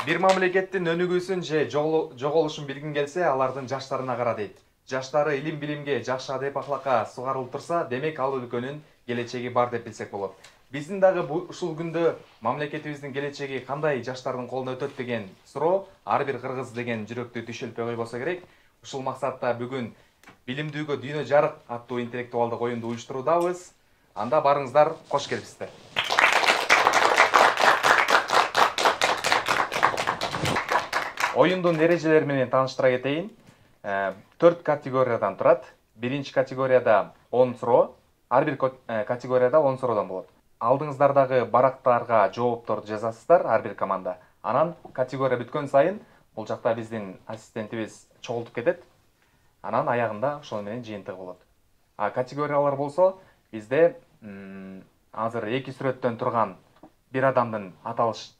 Bir мамлекеттин өнүгүүсүн же жоголушун билгин келсе, алардын жаштарына кара дейт. Жаштары илим билимге, жакшы адеп акылакка сугарылып турса, демек ал өлкөнүн келечеги бар деп билсек болот. Биздин дагы ушул күндө мамлекетибиздин келечеги кандай жаштардын колуна өтөт деген суроо ар бир кыргыз деген жүрөктү түшүлпөй койбосо керек. Ушул максатта бүгүн билимдүүгө дүйнө жарык аттуу интеллектуалдык оюнду уюштуруудабыз. Анда барыңыздар, кош келипсиздер. Oyundun erежелери менен тааныштыра кетейин. 4 категориядан турат. Биринчи категорияда 10 суроо, ар бир категорияда 10 суроодон болот. Алдыңыздардагы барактарга жоопторду жазасыздар, ар бир команда. Анан категория бүткөн сайын бул жакта биздин ассистентибиз чогултуп кетет. Анан аягында ошол менен жыйынтыгы болот. Категориялар болсо, бизде азыр 2 сүрөттөн турган бир адамдын аталыш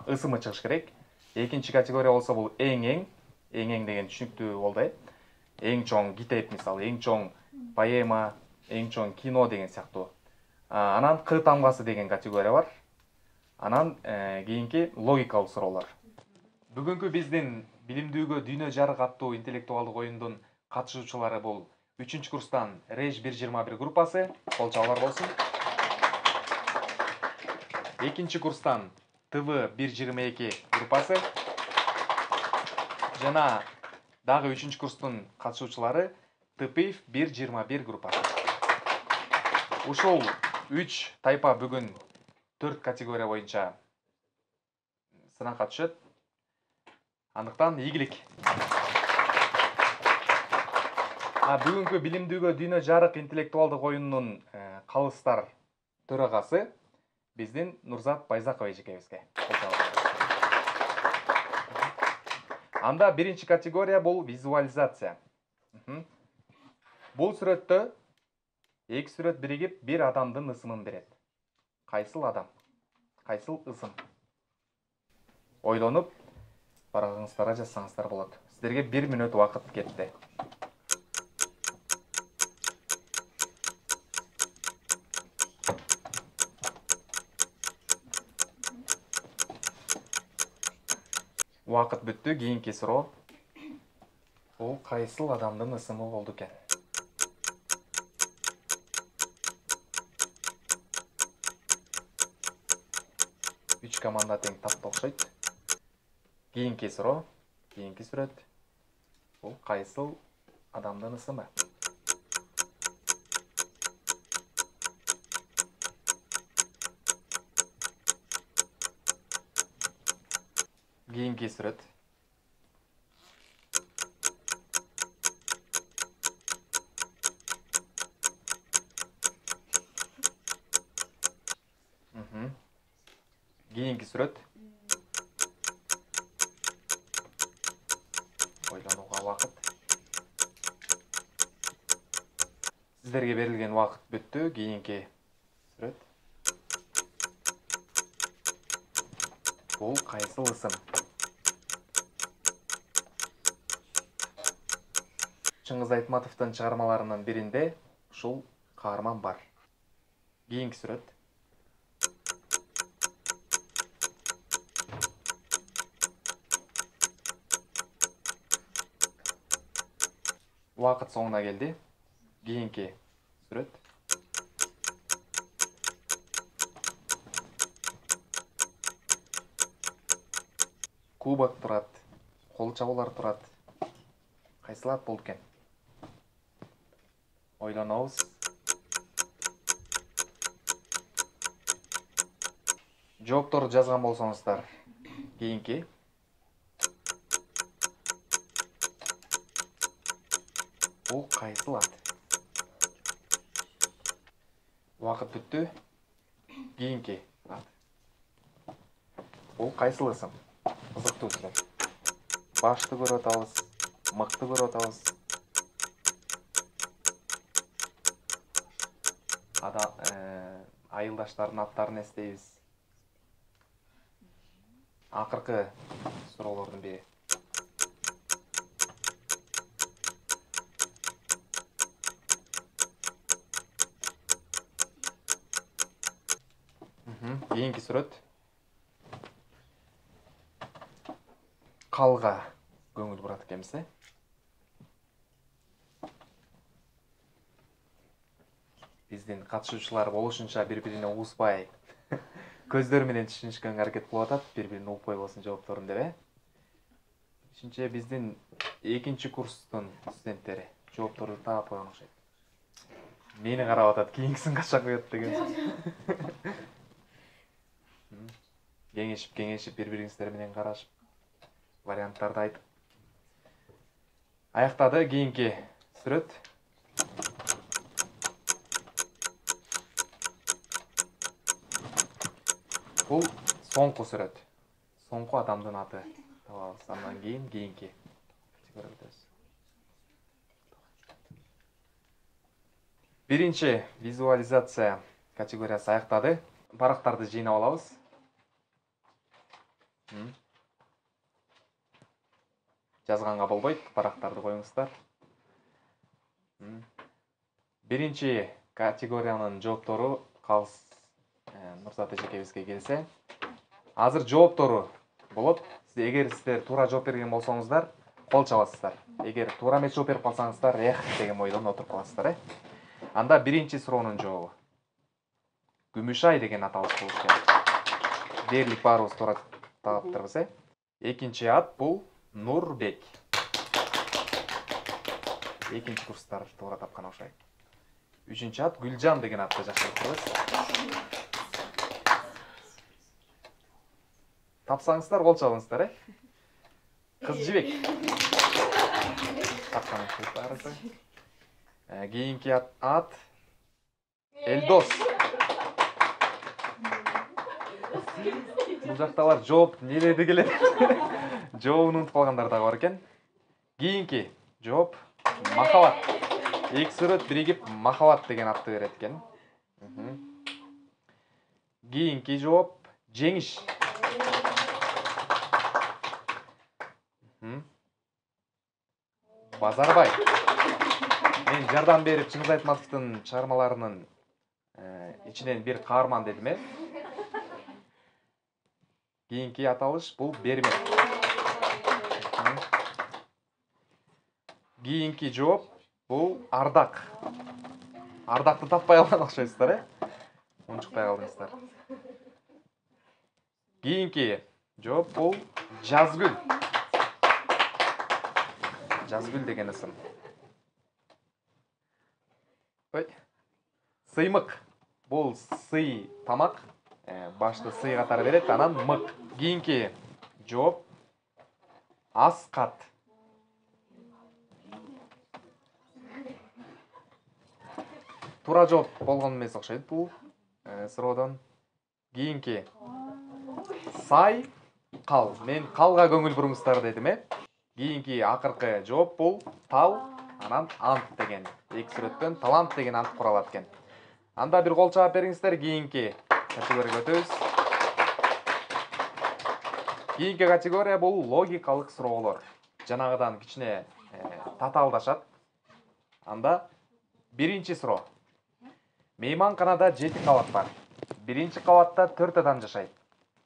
ысымы чыгыш керек. Экинчи категория болсо бул эң деген түшүнүктүү болду. Эң чоң китеп, мисалы, эң чоң поэма, эң чоң кино деген сыяктуу. Анан К тамгасы деген категория бар. Анан кийинки логикалык суроолор. Бүгүнкү биздин билимдүүгө дүйнө жарык аттуу интеллектуалдык оюндун катышуучулары бул 3 курстан Реж 121 группасы, кол чабуулар болсун. Экинчи курстан ТВ 122 группасы жана дагы 3 курстун катышуучулары ТПИФ 121 группасы. Ушул 3 тайпа бүгүн 4 категория боюнча сынакка түшөт. Андыктан ийгилик. Бүгүнкү билимдүүгө дүйнө жарык интеллектуалдык оюнунун калыстар төрагасы биздин Нурзат Байзаков эжекебизге. Анда биринчи категория бул визуализация. Бул сүрөттө 2 сүрөт биригип бир адамдын ысымын берет. Кайсыл адам? Кайсыл ысым? Ойлонуп, барагыңыздарға жазсаңыздар болот. Сіздерге 1 мүнөт убакыт кетти. Убакыт бүттү, кийинки суроо. Бул кайсыл адамдын ысымы болду экен? Үч команда тең тапты окшойт. Кийинки суроо, кийинки сүрөт. Бул кайсыл адамдын ысымы? Кийинки сүрөт. Кийинки сүрөт. Ойлонууга убакыт. Сиздерге берилген убакыт бүттү. Кийинки сүрөт. Бул кайсыл ысым? Чыңгыз Айтматовдун чыгармаларынын биринде ушул каарман бар. Кийинки сүрөт. Убакыт соңуна келди. Кийинки сүрөт. Кубок турат, кол чабуулар турат. Кайсыл ат болду экен? Ойлонобуз. Жоопторду жазган болсоңуздар, кийинки. Бул кайсыл ат? Убакыт бүттү. Кийинки ат. Бул кайсыл ысым? Кызыктуу сүрөт. Башты көрүп атабыз, мыкты көрүп атабыз. Айылдаштардын аттарын эстейбиз. Акыркы суроолордун бири. Кийинки сүрөт. калга көңүл бурат экенбиз, Биздин катышуучулар болушунча бири-бирине угушпай көздөр менен түшүнүшкөнгө аракет кылып атат, бири-бирине укпай болсун жоопторун деп, Ишинче биздин экинчи курстун студенттери жоопторду таап койгон окшойт. Мени карап атат, кийинкисин качан коет деген. Кеңешип бири-бириңиздер менен карашып, варианттарды айтып. Аяктады кийинки сүрөт. Бул соңку сүрөт. Соңку адамдын аты табабыз. Андан кийин кийинки категорияга өтөбүз. Биринчи визуализация категориясы аяктады. Барактарды жыйнап алабыз. Жазганга болбойт, барактарды коюңуздар. Биринчи категориянын жооптору калыс Нурзат эжекебизге келсе. Азыр жооптору болот. Эгер сиздер туура жооп берген болсоңуздар, кол чабасыздар. Эгер туура эмес жооп берип калсаңыздар, деген ойдон отуруп каласыздар, Анда биринчи суроонун жообу Күмүшай деген аталыш болуш керек. Дээрлик баарыбыз туура таптырбыз, Экинчи ат бул Нурбек. Экинчи курстар туура тапкан окшойт. Үчүнчү ат Гүлжан деген атты жакшыртабыз. Тапсаңыздар кол чабыңыздар, Кыз жибек. Тапкан окшойт баарысы. Кийинки ат Элдос. Бул жакталар жооп неледи келет. Жообун унутуп калгандар дагы бар экен. Кийинки жооп Махабат. Эки сүрөт биригип Махабат деген атты берет экен. Кийинки жооп Жеңиш. Базарбай. Мен жардам берип Чыңгыз Айтматовдун чыгармаларынын ичинен бир каарман дедим, Кийинки аталыш бул Бермек. Кийинки жооп бул Ардак. Ардакты таппай калган окшойсуздар, Унчукпай калдыңыздар. Кийинки жооп бул Жазгүл. Жазгүл деген ысым. Сыймык. Бул сый тамак. Башты сый катары берет, анан мык. Кийинки жооп Аскат. Туура жооп болгон эмес окшойт бул суроодон. Кийинки Сай кал. Мен калга көңүл буруңуздар дедим, Кийинки акыркы жооп бул Тал, анан Ант деген. Эки сүрөттөн талант деген ант куралат экен. Анда бир кол чаап бериңиздер, кийинки категорияга өтөбүз. Кийинки категория бул логикалык суроолор. Жанагыдан кичине татаалдашат. Анда биринчи суроо. Мейманканада 7 кабат бар. Биринчи кабатта 4 адам жашайт.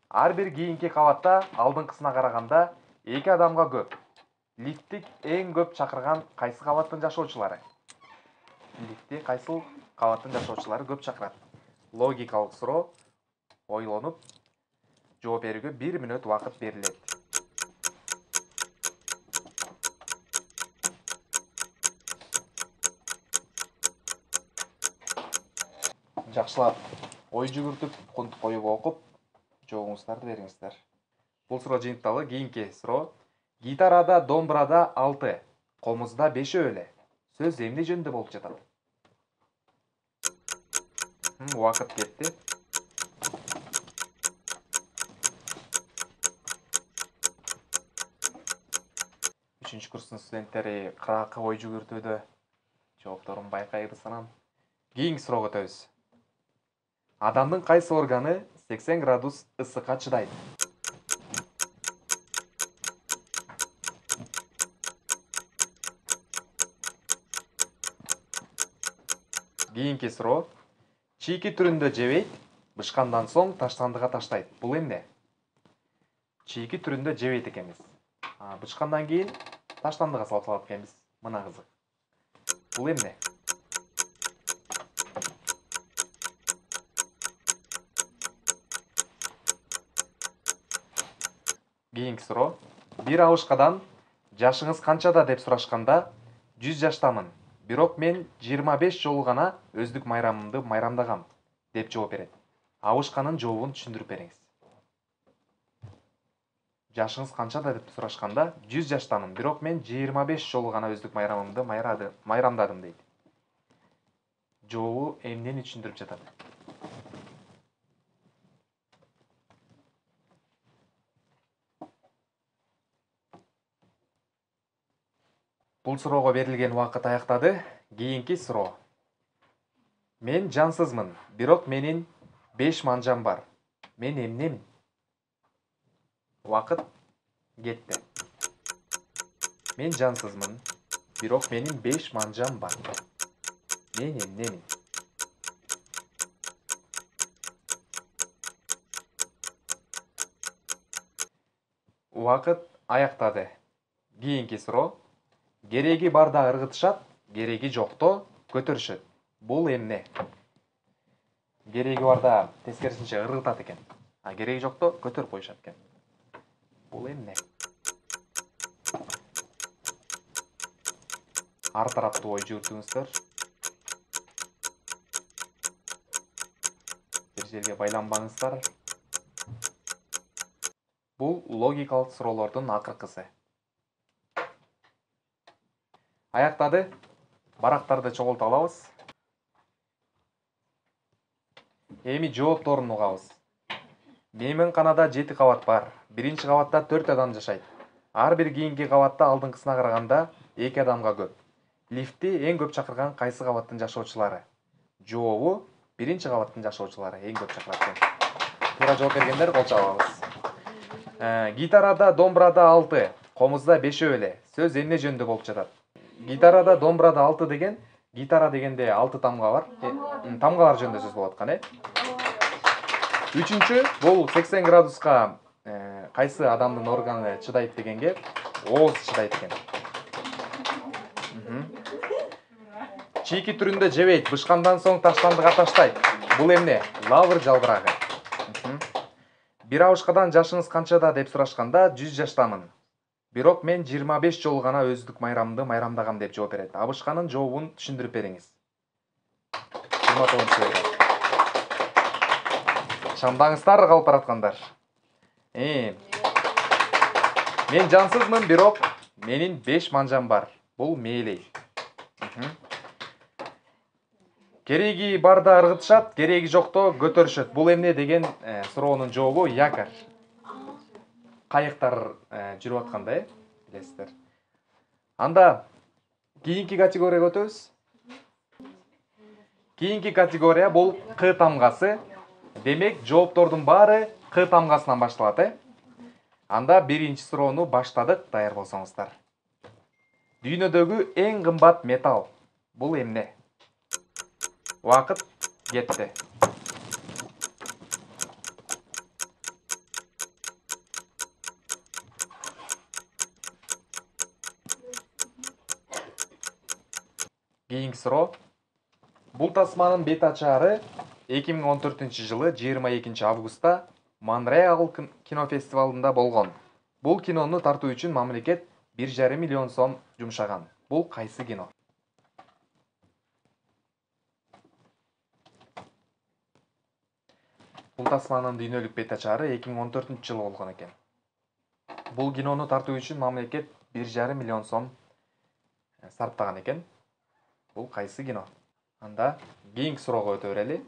Ар бир кийинки кабатта алдыңкысына караганда 2 адамга көп. Лифтти эң көп чакырган кайсы кабаттын жашоочулары? Лифтти кайсы кабаттын жашоочулары көп чакырат? Логикалык суроо. Ойлонуп, жооп берүүгө 1 мүнөт убакыт берилет. Жакшылап ой жүгүртүп, кунтуп коюп окуп, жообуңуздарды бериңиздер. Бул суроо жыйынтыктагы кийинки суроо. Гитарада, домбурада 6, комузда 5 эле. Сөз эмне жөнүндө болуп жатат? Убакыт кетти. Үчүнчү курстун студенттери кыракы ой жүгүртүүдө жоопторун байкайбыз анан. Кийинки суроого өтөбүз. Адамдын кайсы органы 80 градус ысыкка чыдайт? Кийинки суроо. Чийки түрүндө жебейт, бышкандан соң таштандыга таштайт. Бул эмне? Чийки түрүндө жебейт экенбиз. Бычкандан кийин таштандыга салып салат экенбиз. Мына кызык. Бул эмне? Кийинки суроо. Бир абышкадан жашыңыз канчада деп сурашканда 100 жаштамын. Бирок мен 25 жолу гана өздүк майрамымды майрамдагам деп жооп берет. Абышканын жообун түшүндүрүп бериңиз. Жашыңыз канчада деп сурашканда 100 жаштамын. Бирок мен 25 жолу гана өздүк майрамымды майрамдадым дейт. Жообу эмнени түшүндүрүп жатат? Бул суроого берилген убакыт аяктады. Кийинки суроо. Мен жансызмын, бирок менин 5 манжам бар. Мен эмнемин? Убакыт кетти. Мен жансызмын, бирок менин 5 манжам бар. Мен эмнемин? Убакыт аяктады. Кийинки суроо. Кереги барда ыргытышат, кереги жокто көтөрүшөт. Бул эмне? Кереги барда тескерисинче ыргытат экен, а кереги жокто көтөрүп коюшат экен. Бул эмне? Ар тараптуу ой жүгүртүңүздөр. Бир жерге байланбаңыздар. Бул логикалык суроолордун акыркысы. Аяктады. Барактарды чогулта алабыз. Эми жоопторун угабыз. Мейманканада 7 кабат бар. Биринчи кабатта 4 адам жашайт. Ар бир кийинки кабатта алдыңкысына караганда 2 адамга көп. Лифтти эң көп чакырган кайсы кабаттын жашоочулары? Жообу биринчи кабаттын жашоочулары эң көп чакырат экен. Туура жооп бергендер кол чабабыз. Гитарада, домбурада 6, комузда 5 эле. Сөз эмне жөнүндө болуп жатат? Гитарада, домбурада 6 деген, гитара дегенде 6 тамга бар. Тамгалар жөнүндө сөз болот экен, Үчүнчү, бул 80 градуска кайсы адамдын органы чыдайт дегенге, ооз чыдайт экен. Чийки түрүндө жебейт, бышкандан соң таштандыга таштайт. Бул эмне? Лавр жалбырагы. Бир абышкадан жашыңыз канчада деп сурашканда 100 жаштамын. Бирок мен 25 жолу гана өздүк майрамымды майрамдагам деп жооп берет. Абышканын жообун түшүндүрүп бериңиз. 29. Шамдаңыздар калып бараткандар. Мен жансызмын, бирок менин 5 манжам бар. Бул мээлей. Кереги барда ыргытышат, кереги жокто көтөрүшөт. Бул эмне деген суроонун жообу якорь. Кайыктар жүрүп атканда, билесиздер. Анда кийинки категорияга өтөбүз. Кийинки категория бул К тамгасы. Демек, жооптордун баары К тамгасынан башталат, Анда биринчи суроону баштадык, даяр болсоңуздар. Дүйнөдөгү эң кымбат металл бул эмне? Убакыт кетти. Кийинки суроо. Бул тасманын бет ачаары 2014-жылы 22 августта Монреаль кинофестивалында болгон. Бул кинону тартуу үчүн мамлекет 1,5 миллион сом жумшаган. Бул кайсы кино? Бул тасманын дүйнөлүк бет ачаары 2014-жылы болгон экен. Бул кинону тартуу үчүн мамлекет 1,5 миллион сом сарптаган экен. Бул кайсы кино? Анда кийинки суроого өтө берели.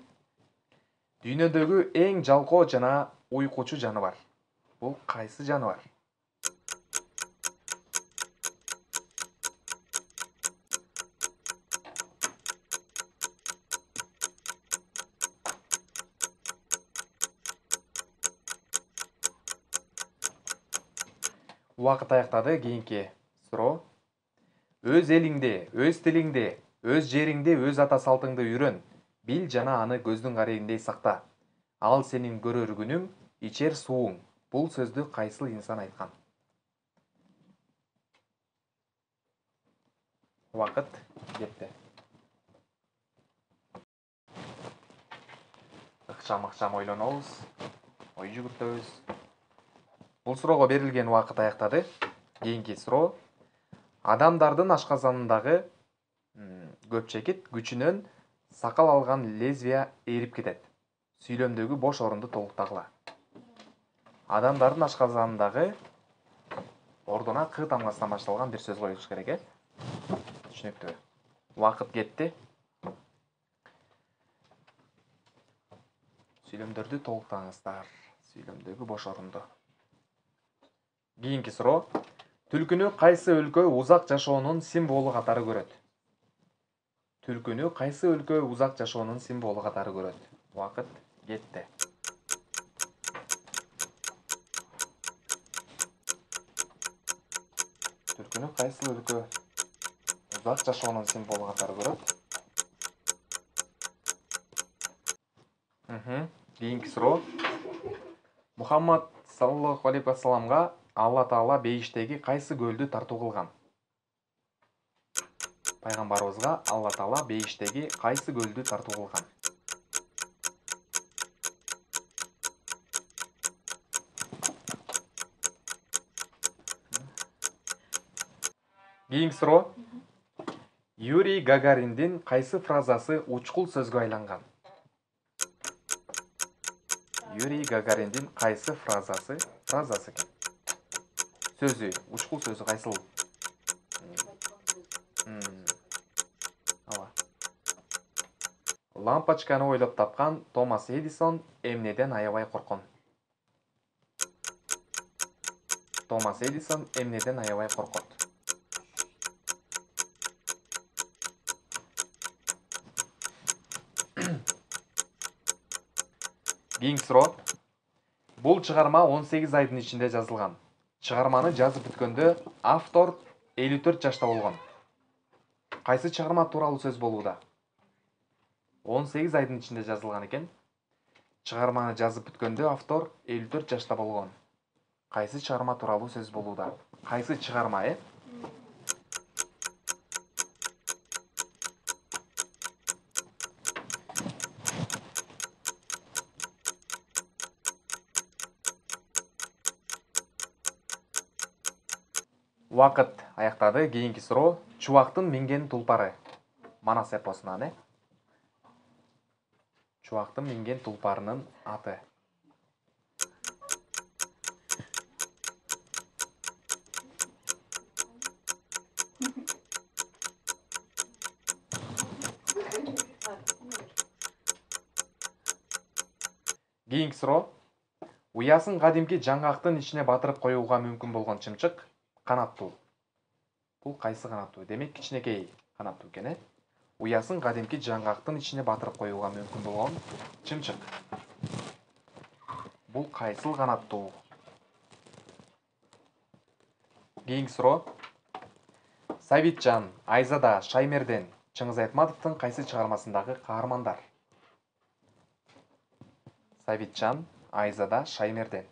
Дүйнөдөгү эң жалкоо жана уйкучу жаныбар. Бул кайсы жаныбар? Убакыт аяктады. Кийинки суроо. Өз элиңде, өз тилиңде, өз жериңде, өз ата салтыңды үйрөн. Бил жана аны көздүн карегиндей сакта. Ал сенин көрөр күнүң, ичер сууң. Бул сөздү кайсыл инсан айткан? Убакыт кетти. Ыкчам ойлонобуз, ой жүгүртөбүз. Бул суроого берилген убакыт аяктады. Кийинки суроо. Адамдардын ашказанындагы көпчекит күчүнөн сакал алган лезвия эрип кетет. Сүйлөмдөгү бош орунду толуктагыла. Адамдардын ашказанындагы ордуна К тамгасынан башталган бир сөз коюш керек, Түшүнүктүү. Убакыт кетти. Сүйлөмдөрдү толуктаңыздар. Сүйлөмдөгү бош орунду. Кийинки суроо. Түлкүнү кайсы өлкө узак жашоонун символу катары көрөт? Түлкүнү кайсы өлкө узак жашоонун символу катары көрөт? Убакыт кетти. Түлкүнү кайсы өлкө узак жашоонун символу катары көрөт? Кийинки суроо. Мухаммад саллаллаху алейхи вассаламга Алла Таала бейиштеги кайсы көлдү тартуу кылган? Пайгамбарыбызга Алла Таала бейиштеги кайсы көлдү тартуу кылган? Кийинки суроо. Юрий Гагариндин кайсы фразасы учкул сөзгө айланган? Юрий Гагариндин кайсы фразасы экен? Сөзү, учкул сөзү кайсыл? Лампочканы ойлоп тапкан Томас Эдисон эмнеден аябай корккон? Томас Эдисон эмнеден аябай коркот? Кийинки суроо. Бул чыгарма 18 айдын ичинде жазылган. Чыгарманы жазып бүткөндө автор 54 жашта болгон. Кайсы чыгарма тууралуу сөз болууда? 18 айдын ичинде жазылган экен. Чыгарманы жазып бүткөндө автор 54 жашта болгон. Кайсы чыгарма тууралуу сөз болууда? Кайсы чыгарма, Убакыт аяктады. Кийинки суроо. Чубактын минген тулпары. Манас эпосунан, Чубактын минген тулпарынын аты. Кийинки суроо. Уясын кадимки жаңгактын ичине батырып коюуга мүмкүн болгон чымчык канаттуу. Бул кайсы канаттуу? Демек кичинекей канаттуу экен, Уясын кадимки жаңгактын ичине батырып коюуга мүмкүн болгон чымчык. Бул кайсыл канаттуу? Кийинки суроо. Сабитжан, Айзада, Шаймерден Чыңгыз Айтматовдун кайсы чыгармасындагы каармандар? Сабитжан, Айзада, Шаймерден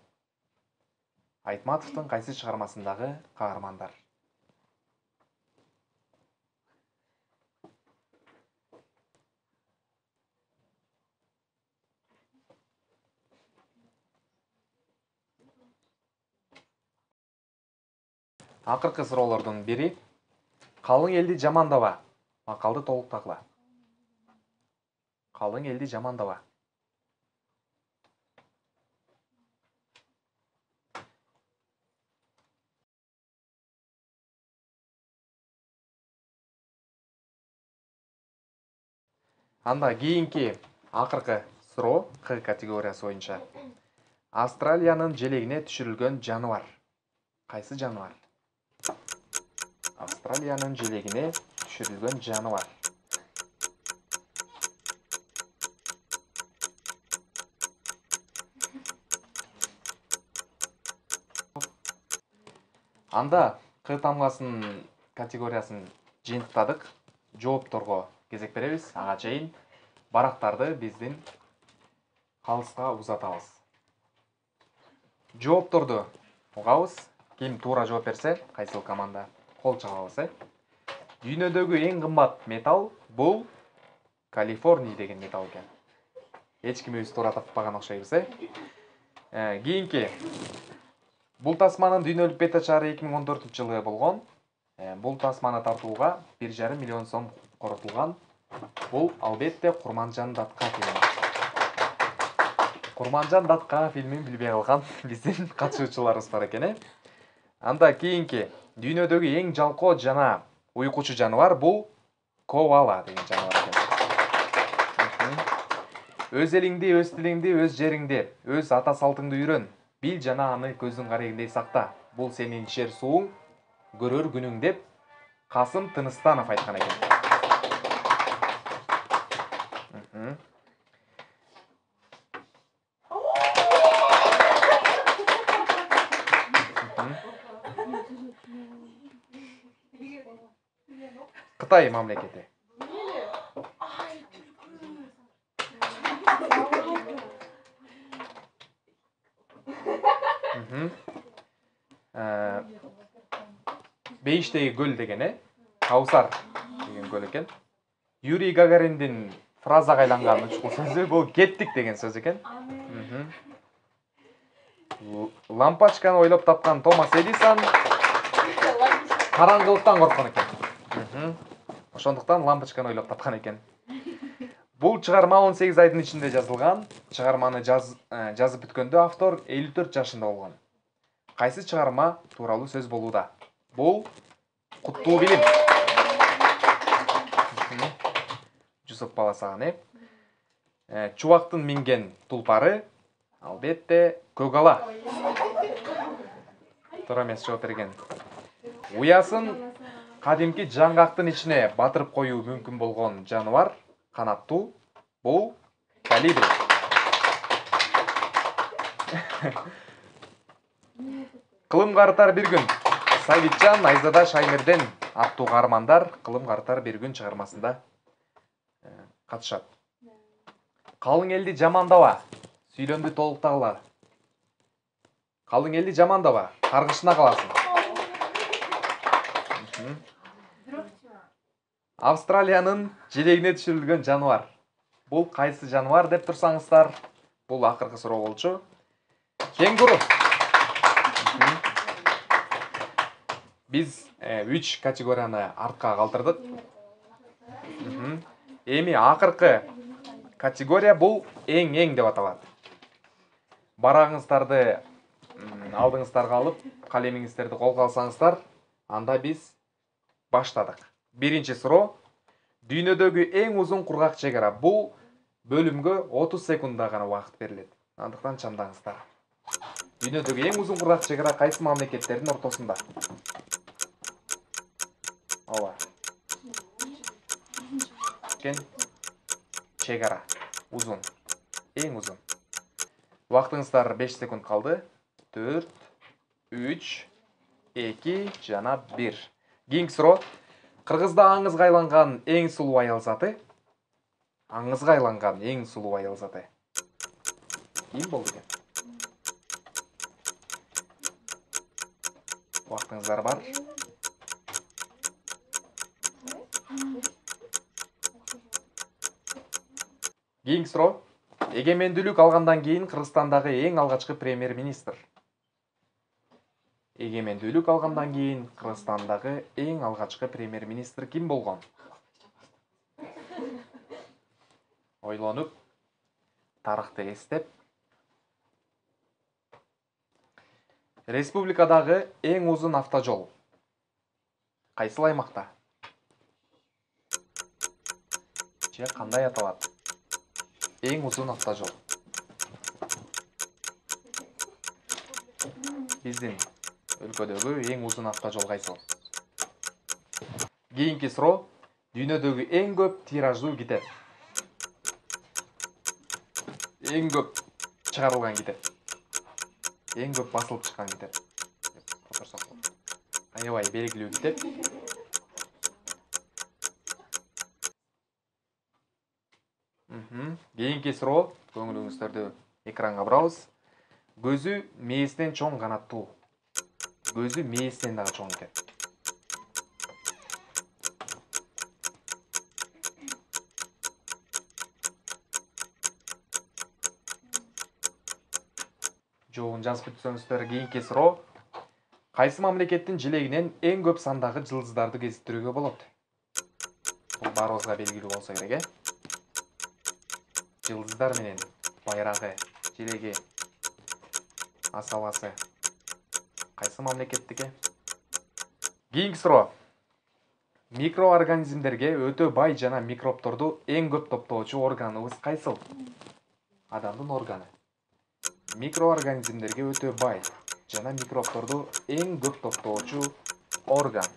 Айтматовдун кайсы чыгармасындагы каармандар? Акыркы суроолордун бири. Калың элди жамандаба. Макалды толуктагыла. Калың элди жамандаба. Анда кийинки акыркы суроо К категориясы боюнча. Австралиянын желегине түшүрүлгөн жаныбар. Кайсы жаныбар? Австралиянын желегине түшүрүлгөн жаныбар. Анда К тамгасынын категориясын жыйынтыктадык. Жоопторго кезек беребиз. Ага чейин барактарды биздин калыска узатабыз. Жоопторду угабыз. Ким туура жооп берсе, кайсыл команда кол чабабыз, Дүйнөдөгү эң кымбат металл бул Калифорний деген металл экен. Эч ким өзү туура таппаган окшойбуз, Кийинки. Бул тасманын дүйнөлүк бет ачары 2014-жылы болгон. Бул тасманы тартууга 1,5 миллион сом коротулган. Бул албетте Курманжан Датка фильми. Курманжан Датка фильмин билбей калган биздин катышуучуларыбыз бар экен, Анда кийинки. Дүйнөдөгү эң жалкоо жана уйкучу жаныбар бул коала деген жаныбар экен. Өз элиңди, өз тилиңди, өз жериңди, өз ата салтыңды үйрөн. Бил жана аны көздүн карегиндей сакта. Бул сенин ичер сууң, көрөр күнүң деп Касым Тыныстанов айткан экен. Кытай мамлекети. Бейиштеги көл деген, Каусар деген көл экен. Юрий Гагариндин фразага айланган учкул сөзү бул кеттик деген сөз экен. Лампочканы ойлоп тапкан Томас Эдисон караңгылыктан корккон экен. Ошондуктан лампочканы ойлоп тапкан экен. Бул чыгарма 18 айдын ичинде жазылган. Чыгарманы жазып бүткөндө автор 54 жашында болгон. Кайсы чыгарма тууралуу сөз болууда? Бул Куттуу билим. Жусуп Баласаган, Чубактын минген тулпары, албетте көк ала. Туура эмес жооп берген. Уясын кадимки жаңгактын ичине батырып коюу мүмкүн болгон жаныбар, канаттуу, бул колибри. Кылым карытар бир күн. Савитжан, Айзада Шаймерден аттуу каармандар Кылым карытар бир күн чыгармасында катышат. Калың элди жамандаба, сүйлөмдү толуктагыла. Калың элди жамандаба, каргышына каласың. Австралиянын желегине түшүрүлгөн жаныбар. Бул кайсы жаныбар деп турсаңыздар, бул акыркы суроо болчу. Кенгуру. Биз 3 категорияны артка калтырдык. Эми акыркы категория бул эң деп аталат. Барагыңыздарды алдыңыздарга алып, калемиңиздерди колго алсаңыздар, анда биз баштадык. Биринчи суроо. Дүйнөдөгү эң узун кургак чегара. Бул бөлүмгө 30 секундда гана убакыт берилет. Андыктан чамдаңыздар. Дүйнөдөгү эң узун кургак чегара кайсы мамлекеттердин ортосунда? Ооба. Чегара. Узун. Эң узун. Убактыңыздар 5 секунд калды. 4, 3, 2 жана 1. Кийинки суроо. Кыргызда аңызга айланган эң сулуу аял заты? Аңызга айланган эң сулуу аял заты. Ким болду экен? Убактыңыздар бар. Кийинки суроо. Эгемендүүлүк алгандан кийин Кыргызстандагы эң алгачкы премьер-министр. Эгемендүүлүк алгандан кийин Кыргызстандагы эң алгачкы премьер-министр ким болгон? Ойлонуп, тарыхты эстеп. Республикадагы эң узун автожол кайсыл аймакта? Же кандай аталат? Эң узун автожол. Биздин өлкөдөгү эң узун автожол кайсыл? Кийинки суроо. Дүйнөдөгү эң көп тираждуу китеп. Эң көп чыгарылган китеп. Эң көп басылып чыккан китеп. Аябай белгилүү китеп. Кийинки суроо. Көңүлүңүздөрдү экранга бурабыз. Көзү мээсинен чоң канаттуу. Көзү мээсинен дагы чоң экен. жообун жазып өтсөңүздөр. Кийинки суроо. Кайсы мамлекеттин желегинен эң көп сандагы жылдыздарды кезиктирүүгө болот? Бул баарыбызга белгилүү болсо керек, Жылдыздар менен байрагы, желеги, асабасы кайсы мамлекеттики? Кийинки суроо. Микроорганизмдерге өтө бай жана микробторду эң көп топтоочу органыбыз кайсыл? Адамдын органы. Микроорганизмдерге өтө бай жана микробторду эң көп топтоочу орган.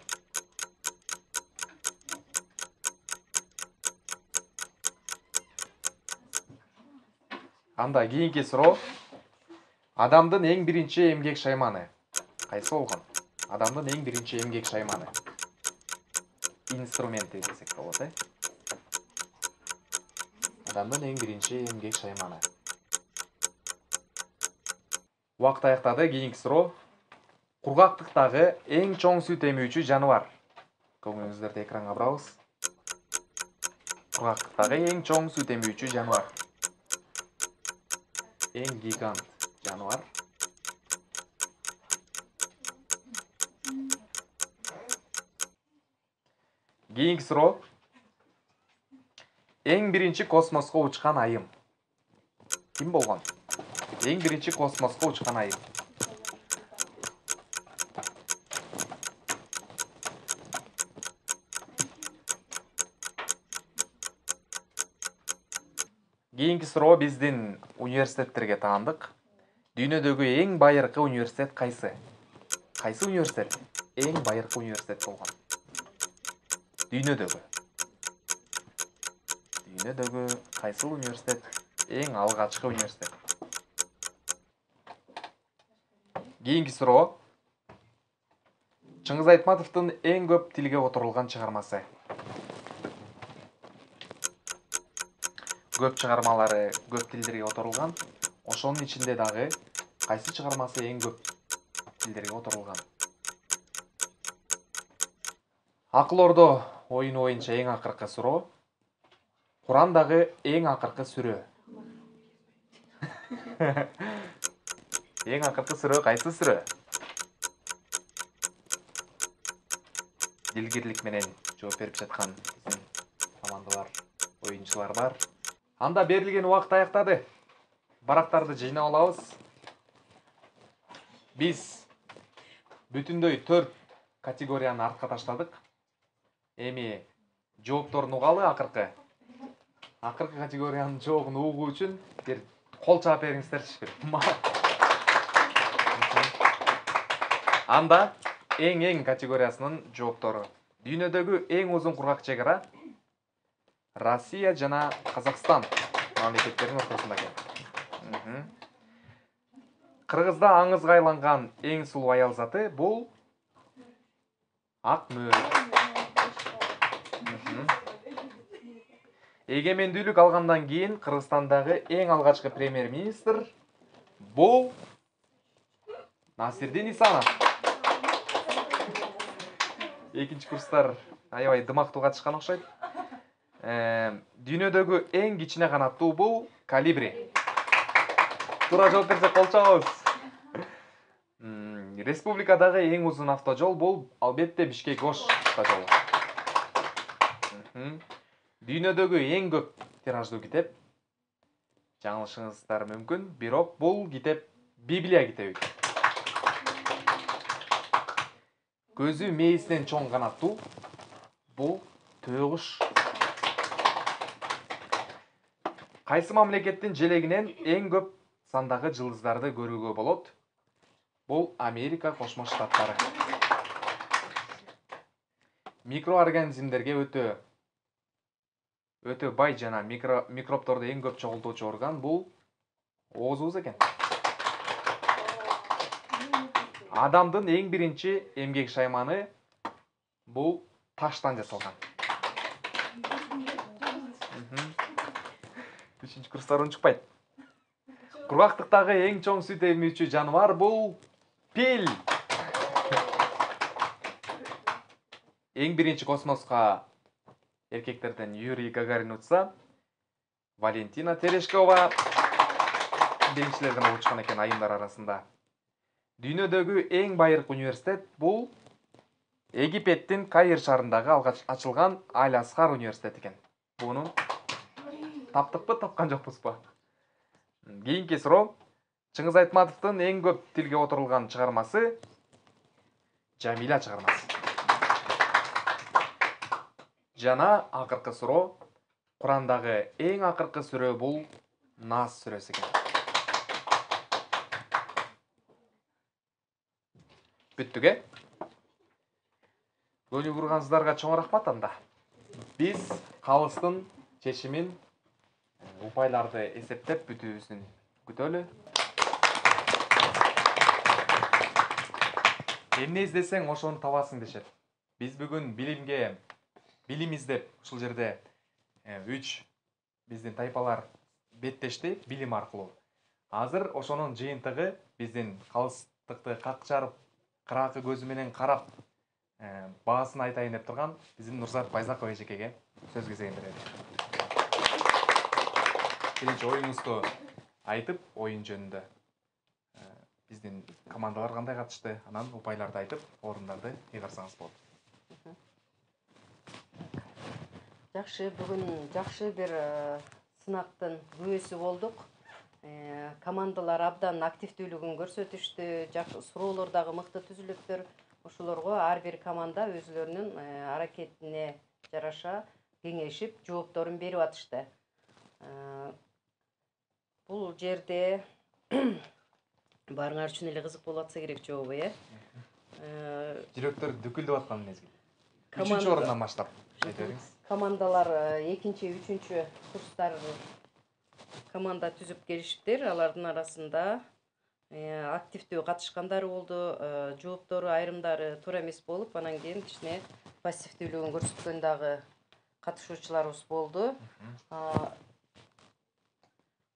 Анда кийинки суроо. Адамдын эң биринчи эмгек шайманы кайсы болгон? Адамдын эң биринчи эмгек шайманы. Инструменти десек болот, Адамдын эң биринчи эмгек шайманы. Убакыт аяктады. Кийинки суроо. Кургактыктагы эң чоң сүт эмүүчү жаныбар. Көңүлүңүздөрдү экранга бурабыз. Кургактыктагы эң чоң сүт эмүүчү жаныбар. Эң гигант жаныбар. Кийинки суроо. Эң биринчи космоско учкан айым ким болгон? Эң биринчи космоско учкан айым. Кийинки суроо биздин университеттерге таандык. Дүйнөдөгү эң байыркы университет кайсы? Кайсы университет эң байыркы университет болгон? Дүйнөдөгү кайсыл университет эң алгачкы университет? Кийинки суроо. Чыңгыз Айтматовдун эң көп тилге которулган чыгармасы. Көп чыгармалары көп тилдерге которулган. Ошонун ичинде дагы кайсы чыгармасы эң көп тилдерге которулган? Акыл Ордо оюну боюнча эң акыркы суроо. Курандагы эң акыркы сүрө. Эң акыркы сүрө кайсы сүрө? Дилгирлик менен жооп берип жаткан биздин командалар, оюнчулар бар. Анда берилген убакыт аяктады. Барактарды жыйнап алабыз. Биз бүтүндөй 4 категорияны артка таштадык. Эми жоопторун угалы акыркы категориянын жообун угуу үчүн бир кол чаап бериңиздерчи. Анда эң категориясынын жооптору. Дүйнөдөгү эң узун кургак чек ара Россия жана Казакстан мамлекеттеринин ортосунда экен. Кыргызда аңызга айланган эң сулуу аял заты бул ак мөөр. Эгемендүүлүк алгандан кийин Кыргызстандагы эң алгачкы премьер-министр бул Насирдин Исанов. Экинчи курстар аябай дымактуу катышкан окшойт. Дүйнөдөгү эң кичине канаттуу бул колибри. Туура жооп берсек кол чабабыз. Республикадагы эң узун автожол бул албетте Бишкек-Ош автожолу. Дүйнөдөгү эң көп тираждуу китеп. Жаңылышыңыздар мүмкүн, бирок бул китеп Библия китеби. Көзү мээсинен чоң канаттуу бул Төөгүш. Кайсы мамлекеттин желегинен эң көп сандагы жылдыздарды көрүүгө болот? Бул Америка Кошмо Штаттары. Микроорганизмдерге өтө бай жана микробторду эң көп чогултуучу орган бул оозубуз экен. Адамдын эң биринчи эмгек шайманы бул таштан жасалган. 3-нчи курстар унчукпайт. Кургактыктагы эң чоң сүт эмүүчү жаныбар бул пил. Эң биринчи космоска эркектерден Юрий Гагарин учса, Валентина Терешкова биринчилер гана окучкан экен айымдар арасында. Дүйнөдөгү эң байыркы университет бул Египеттин Каир шаарындагы алгач ачылган Аль-Асхар университети экен. Буну таптыкпы, тапкан жокпузбу? Кийинки суроо. Чыңгыз Айтматовдун эң көп тилге отурулган чыгармасы Жамиля чыгармасы. Жана акыркы суроо. Курандагы эң акыркы сүрө бул Нас сүрөсү экен. Бүттүк, Көңүл бургансыздарга чоң рахмат анда. Биз калыстын чечимин упайларды эсептеп бүтүүбүзүн күтөлү. Эмне издесең ошону табасың дешет. Биз бүгүн билим издеп ушул жерде 3 биздин тайпалар беттешти билим аркылуу. Азыр ошонун жыйынтыгы биздин калыстыкты какчарып, кыракы көзү менен карап, баасын айтайын деп турган биздин Нурзат Байзаков эжекеге сөз кезегин берели. Биринчи оюңузду айтып, оюн жөнүндө биздин командалар кандай катышты, анан упайларды айтып, орундарды ыйгарсаңыз болот. Жакшы, бүгүн жакшы бир сынактын күбөсү болдук. Командалар абдан активдүүлүгүн көрсөтүштү, суроолор дагы мыкты түзүлүптүр. Ошолорго ар бир команда өзүлөрүнүн аракетине жараша кеңешип, жоопторун берип атышты. Бул жерде баарыңар үчүн эле кызык болуп атса керек жообу, Жүрөктөр дүкүлдөп аткан мезгил. 3-чү орундан баштап айтыңыз. Командалар 2-чи, 3-чү курстар команда түзүп келишиптир. Алардын арасында активдүү катышкандары болду, жооптору айрымдары туура эмес болуп, анан кийин кичине пассивдүүлүгүн көрсөткөн дагы катышуучуларыбыз болду.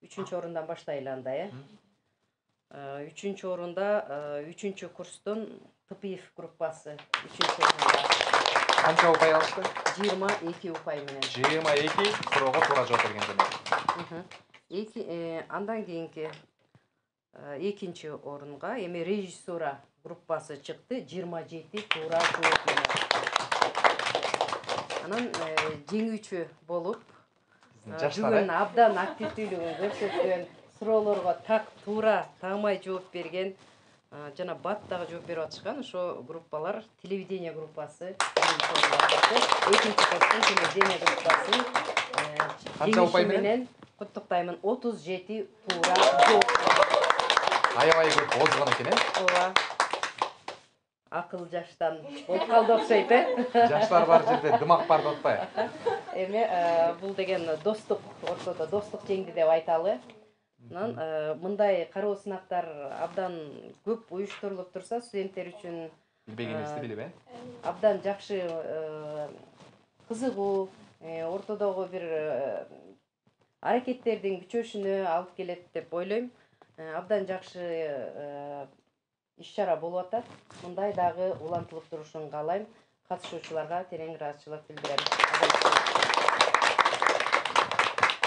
3-чү орундан баштайлы анда, 3-чү орунда 3-чү курстун Тыпиев группасы 3-чү орунда. Канча упай алышты? 22 упай менен. 22 суроого туура жооп берген демек. Андан кийинки 2-чи орунга эми режиссура группасы чыкты, 27 туура жооп менен. Анан жеңүүчү болуп, бүгүн абдан активдүүлүгүн көрсөткөн, суроолорго так туура таамай жооп берген, жана бат дагы жооп берип атышкан ошо группалар телевидение группасы, 2-чи курстун телевидение группасы канча упай менен куттуктаймын, 37 туура жооп. Аябай көп озгон экен, Ооба. Акыл жаштан болуп калды окшойт, Жаштар бар жерде дымак бар деп атпайбы? Эми бул деген достук, ортодо достук жеңди деп айталы. Анан мындай кароо сынактар абдан көп уюштурулуп турса, студенттер үчүн Билбегенибизди билип, абдан жакшы, кызыгуу, ортодогу бир аракеттердин күчөшүнө алып келет деп ойлойм. Абдан жакшы иш-чара болуп атат. Мындай дагы улантылып турушун каалайм. Катышуучуларга терең ыраазычылык билдирем.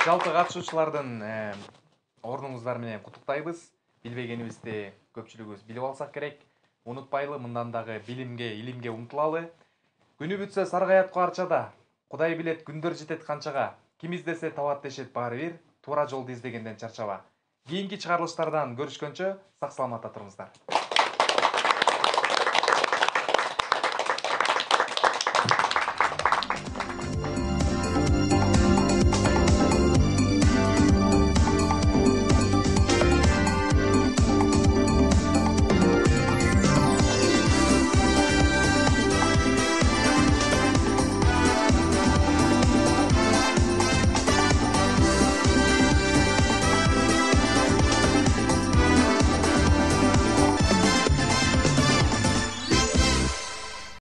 Жалпы катышуучулардын орнуңуздар менен куттуктайбыз. Билбегенибизди көпчүлүгүбүз билип алсак керек. Унутпайлы, мындан дагы билимге, илимге умтулалы. Күнү бүтсө саргаят арчада. Кудай билет, күндөр жетет канчага. Ким издесе табат дешет баары бир. Туура жолду издегенден чарчаба. Кийинки чыгарылыштардан көрүшкөнчө сак саламатта туруңуздар.